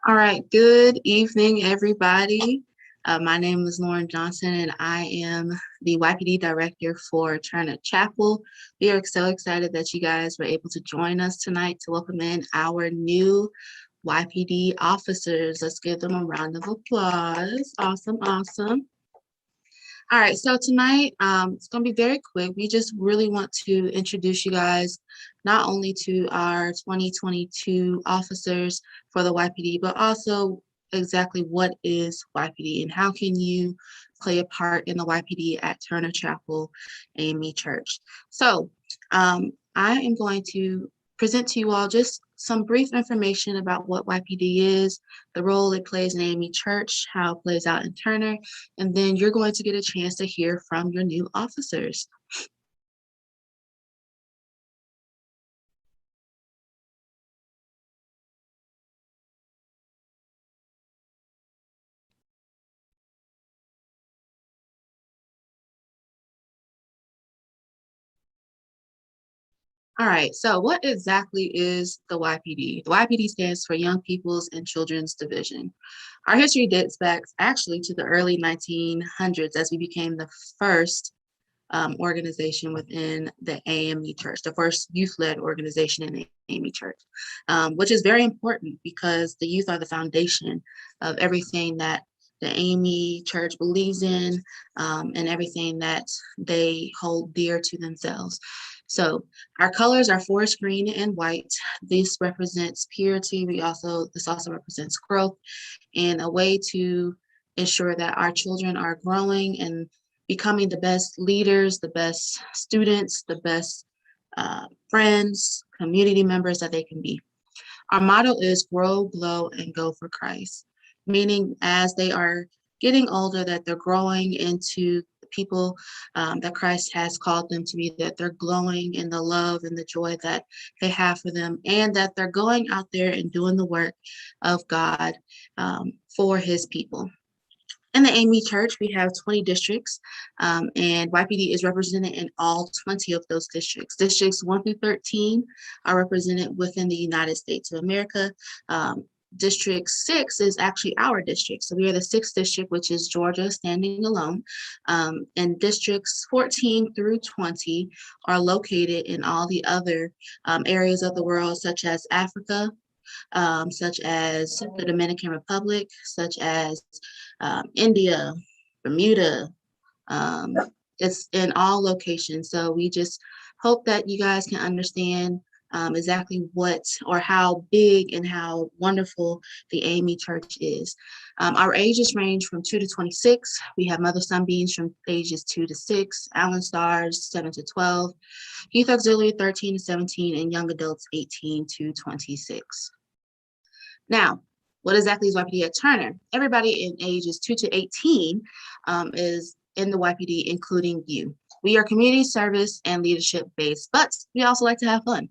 All right, good evening, everybody. My name is Lauren Johnson, and I am the YPD Director for Turner Chapel. We are so excited that you guys were able to join us tonight to welcome in our new YPD officers. Let's give them a round of applause. Awesome, awesome. All right, so tonight it's going to be very quick. We just really want to introduce you guys not only to our 2022 officers for the YPD, but also exactly what is YPD and how can you play a part in the YPD at Turner Chapel AME Church. So I am going to present to you all just some brief information about what YPD is, the role it plays in AME Church, how it plays out in Turner, and then you're going to get a chance to hear from your new officers. All right, so what exactly is the YPD? The YPD stands for Young People's and Children's Division. Our history dates back actually to the early 1900s as we became the first organization within the AME Church, the first youth-led organization in the AME Church, which is very important because the youth are the foundation of everything that the AME Church believes in and everything that they hold dear to themselves. So our colors are forest green and white. This represents purity. This also represents growth and a way to ensure that our children are growing and becoming the best leaders, the best students, the best friends, community members that they can be. Our motto is grow, glow, and go for Christ, meaning as they are getting older, that they're growing into the people that Christ has called them to be, that they're glowing in the love and the joy that they have for them, and that they're going out there and doing the work of God for his people. In the AME Church, we have 20 districts, and YPD is represented in all 20 of those districts. Districts 1 through 13 are represented within the United States of America. District 6 is actually our district. So we are the 6th district, which is Georgia standing alone. And districts 14 through 20 are located in all the other areas of the world, such as Africa, such as the Dominican Republic, such as India, Bermuda. It's in all locations. So we just hope that you guys can understand exactly what or how big and how wonderful the AME Church is. Our ages range from 2 to 26. We have Mother Son Beings from ages 2 to 6, Allen Stars 7 to 12, Youth Auxiliary 13 to 17, and Young Adults 18 to 26. Now, what exactly is YPD at Turner? Everybody in ages 2 to 18 is in the YPD, including you. We are community service and leadership based, but we also like to have fun.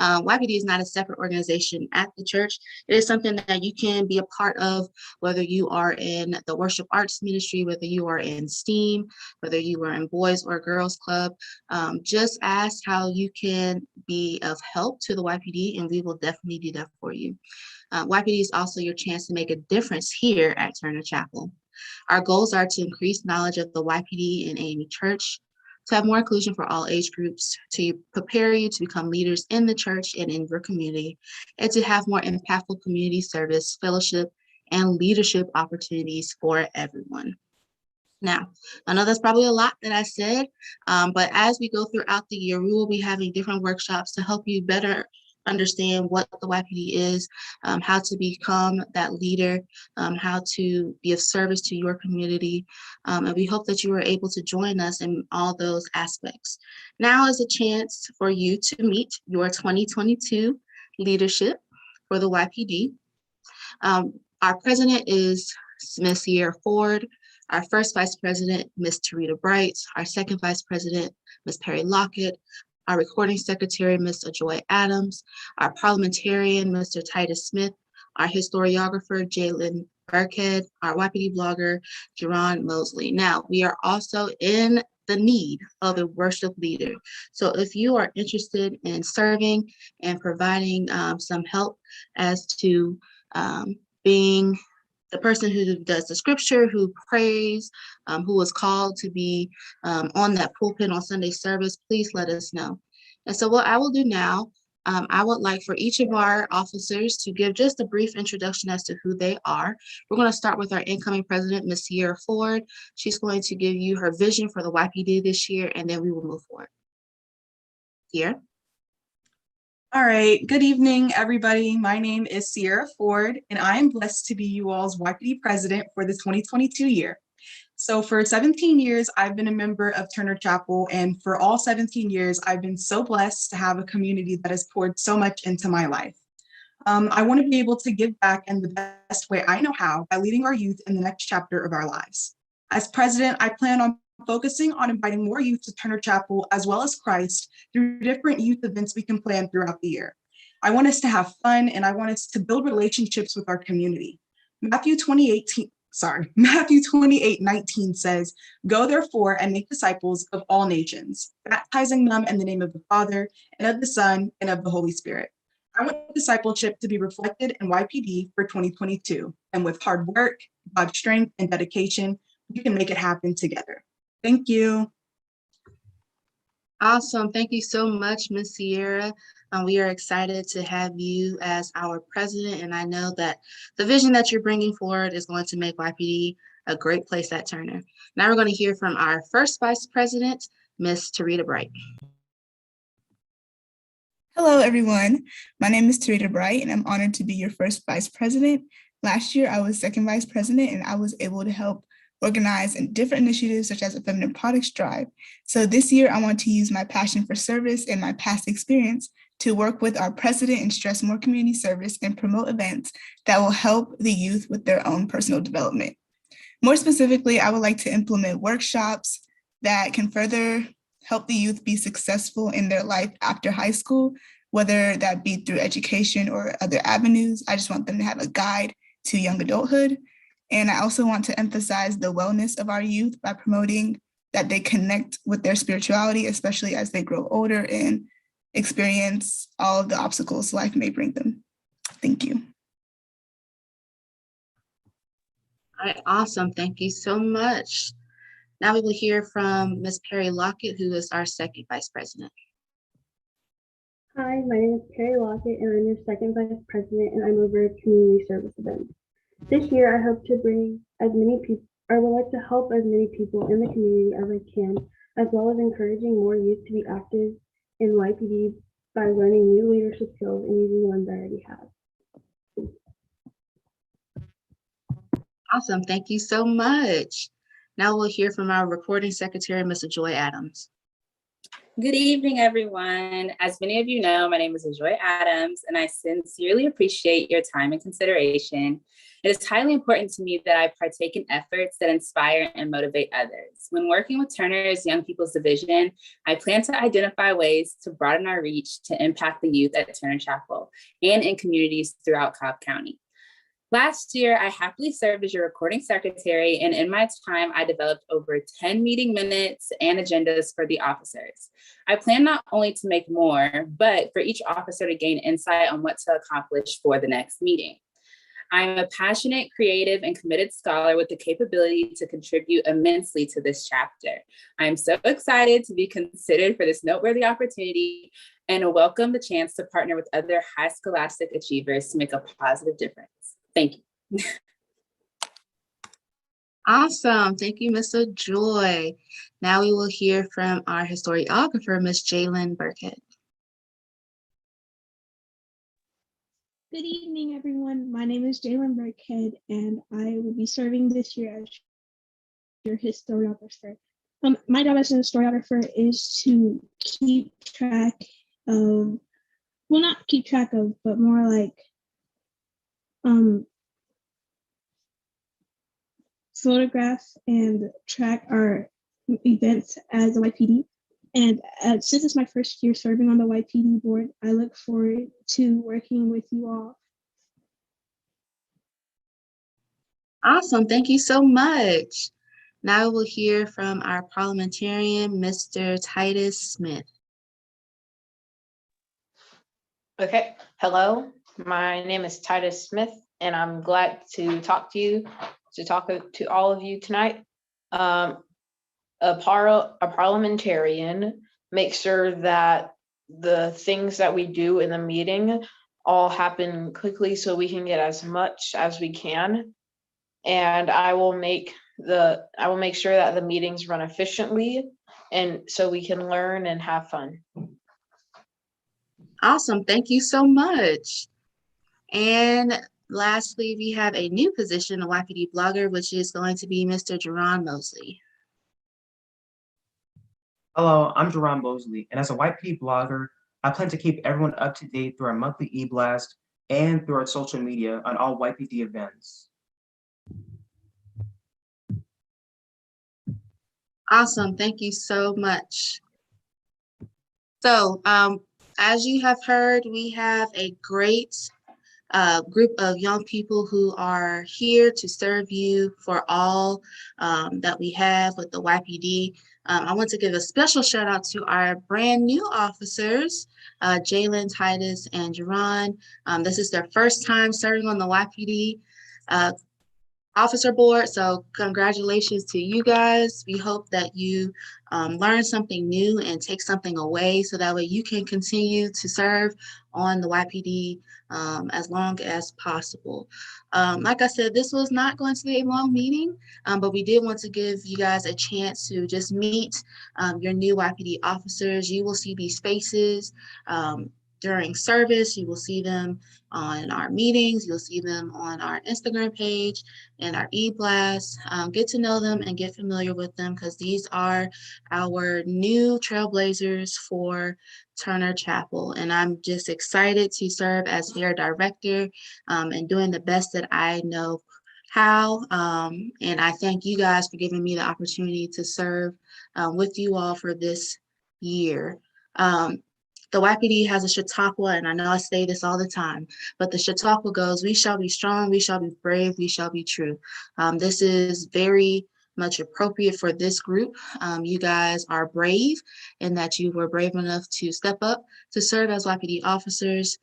YPD is not a separate organization at the church. It is something that you can be a part of, whether you are in the worship arts ministry, whether you are in STEAM, whether you are in Boys or Girls Club. Just ask how you can be of help to the YPD, and we will definitely do that for you. YPD is also your chance to make a difference here at Turner Chapel. Our goals are to increase knowledge of the YPD and AME Church, to have more inclusion for all age groups, to prepare you to become leaders in the church and in your community, and to have more impactful community service, fellowship, and leadership opportunities for everyone. Now, I know that's probably a lot that I said, but as we go throughout the year, we will be having different workshops to help you better understand what the YPD is, how to become that leader, how to be of service to your community. And we hope that you are able to join us in all those aspects. Now is a chance for you to meet your 2022 leadership for the YPD. Our president is Ms. Sierra Ford. Our first vice president, Ms. Tarita Bright. Our second vice president, Ms. Perry Lockett. Our recording secretary, Ms. Ajoy Adams. Our parliamentarian, Mr. Titus Smith. Our historiographer, Jaylen Burkett. Our YPD blogger, Jerron Mosley. Now, we are also in the need of a worship leader. So if you are interested in serving and providing some help as to being the person who does the scripture, who prays, who was called to be on that pulpit on Sunday service, please let us know. And so what I will do now, I would like for each of our officers to give just a brief introduction as to who they are. We're going to start with our incoming president, Ms. Sierra Ford. She's going to give you her vision for the YPD this year, and then we will move forward. Sierra? All right, good evening, everybody. My name is Sierra Ford, and I am blessed to be you all's YPD president for the 2022 year. So for 17 years, I've been a member of Turner Chapel, and for all 17 years, I've been so blessed to have a community that has poured so much into my life. I want to be able to give back in the best way I know how by leading our youth in the next chapter of our lives. As president, I plan on focusing on inviting more youth to Turner Chapel as well as Christ through different youth events we can plan throughout the year. I want us to have fun, and I want us to build relationships with our community. Matthew 28:19 says, "Go therefore and make disciples of all nations, baptizing them in the name of the Father and of the Son and of the Holy Spirit." I want discipleship to be reflected in YPD for 2022, and with hard work, God's strength, and dedication, we can make it happen together. Thank you. Awesome. Thank you so much, Ms. Sierra. We are excited to have you as our president, and I know that the vision that you're bringing forward is going to make YPD a great place at Turner. Now we're going to hear from our first vice president, Ms. Tarita Bright. Hello, everyone. My name is Tarita Bright, and I'm honored to be your first vice president. Last year, I was second vice president, and I was able to help organize different initiatives such as a feminine products drive. So this year, I want to use my passion for service and my past experience to work with our president and stress more community service and promote events that will help the youth with their own personal development. More specifically, I would like to implement workshops that can further help the youth be successful in their life after high school, whether that be through education or other avenues. I just want them to have a guide to young adulthood. And I also want to emphasize the wellness of our youth by promoting that they connect with their spirituality, especially as they grow older and experience all of the obstacles life may bring them. Thank you. All right, awesome. Thank you so much. Now we will hear from Ms. Perry Lockett, who is our second vice president. Hi, my name is Perry Lockett, and I'm your second vice president, and I'm over community service events. This year, I hope to bring as many people, I would like to help as many people in the community as I can, as well as encouraging more youth to be active in YPD by learning new leadership skills and using the ones I already have. Awesome. Thank you so much. Now we'll hear from our recording secretary, Mr. Joy Adams. Good evening, everyone. As many of you know, my name is Joy Adams, and I sincerely appreciate your time and consideration. It is highly important to me that I partake in efforts that inspire and motivate others. When working with Turner's Young People's Division, I plan to identify ways to broaden our reach to impact the youth at Turner Chapel and in communities throughout Cobb County. Last year, I happily served as your recording secretary, and in my time, I developed over 10 meeting minutes and agendas for the officers. I plan not only to make more, but for each officer to gain insight on what to accomplish for the next meeting. I'm a passionate, creative, and committed scholar with the capability to contribute immensely to this chapter. I'm so excited to be considered for this noteworthy opportunity and welcome the chance to partner with other high scholastic achievers to make a positive difference. Thank you. Awesome. Thank you, Mr. Joy. Now we will hear from our historiographer, Ms. Jaylen Burkett. Good evening, everyone. My name is Jaylen Burkett, and I will be serving this year as your historiographer. My job as a historiographer is to keep track of, well, not keep track of, but more like photograph and track our events as a YPD. And since it's my first year serving on the YPD board, I look forward to working with you all. Awesome. Thank you so much. Now we'll hear from our parliamentarian, Mr. Titus Smith. Okay, hello, my name is Titus Smith. and I'm glad to talk to all of you tonight. A parliamentarian makes sure that the things that we do in the meeting all happen quickly so we can get as much as we can. And I will make sure that the meetings run efficiently and so we can learn and have fun. Awesome. Thank you so much. And lastly, we have a new position, a YPD blogger, which is going to be Mr. Jerron Mosley. Hello, I'm Jerron Mosley, and as a YPD blogger, I plan to keep everyone up to date through our monthly e-blast and through our social media on all YPD events. Awesome. Thank you so much. So, as you have heard, we have a great group of young people who are here to serve you for all that we have with the YPD. I want to give a special shout out to our brand new officers, Jaylen, Titus, and Jerron. This is their first time serving on the YPD officer board. So congratulations to you guys. We hope that you learn something new and take something away so that way you can continue to serve on the YPD as long as possible. Like I said, this was not going to be a long meeting, but we did want to give you guys a chance to just meet your new YPD officers. You will see these faces during service. You will see them on our meetings. You'll see them on our Instagram page and our e-blast. Get to know them and get familiar with them because these are our new trailblazers for Turner Chapel. And I'm just excited to serve as their director and doing the best that I know how. And I thank you guys for giving me the opportunity to serve with you all for this year. The YPD has a Chautauqua, and I know I say this all the time, but the Chautauqua goes, we shall be strong, we shall be brave, we shall be true. This is very much appropriate for this group. You guys are brave in that you were brave enough to step up to serve as YPD officers.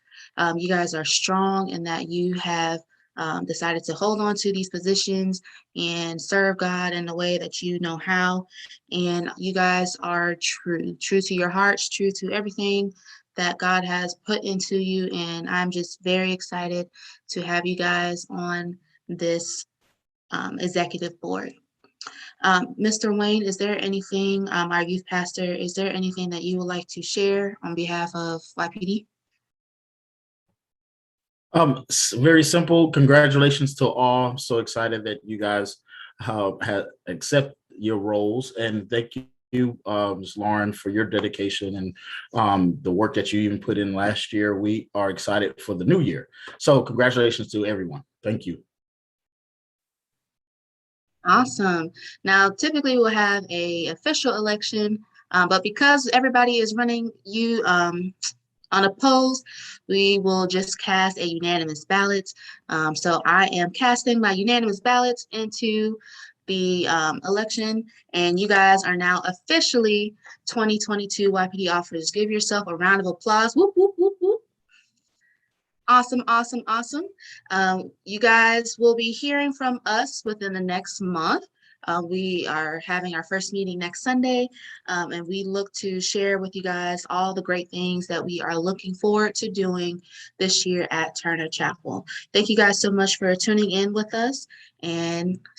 You guys are strong in that you have decided to hold on to these positions and serve God in the way that you know how. And you guys are true to your hearts, true to everything that God has put into you. And I'm just very excited to have you guys on this executive board. Mr. Wayne, is there anything, our youth pastor, is there anything that you would like to share on behalf of YPD? Very simple. Congratulations to all. So excited that you guys have accept your roles, and thank you, Ms. Lauren, for your dedication and the work that you even put in last year. We are excited for the new year. So congratulations to everyone. Thank you. Awesome. Now, typically we'll have a official election, but because everybody is running you unopposed, we will just cast a unanimous ballot. So I am casting my unanimous ballot into the election, and you guys are now officially 2022 YPD officers. Give yourself a round of applause. Whoop, whoop, whoop, whoop. Awesome, awesome, awesome. You guys will be hearing from us within the next month. We are having our first meeting next Sunday, and we look to share with you guys all the great things that we are looking forward to doing this year at Turner Chapel. Thank you guys so much for tuning in with us, and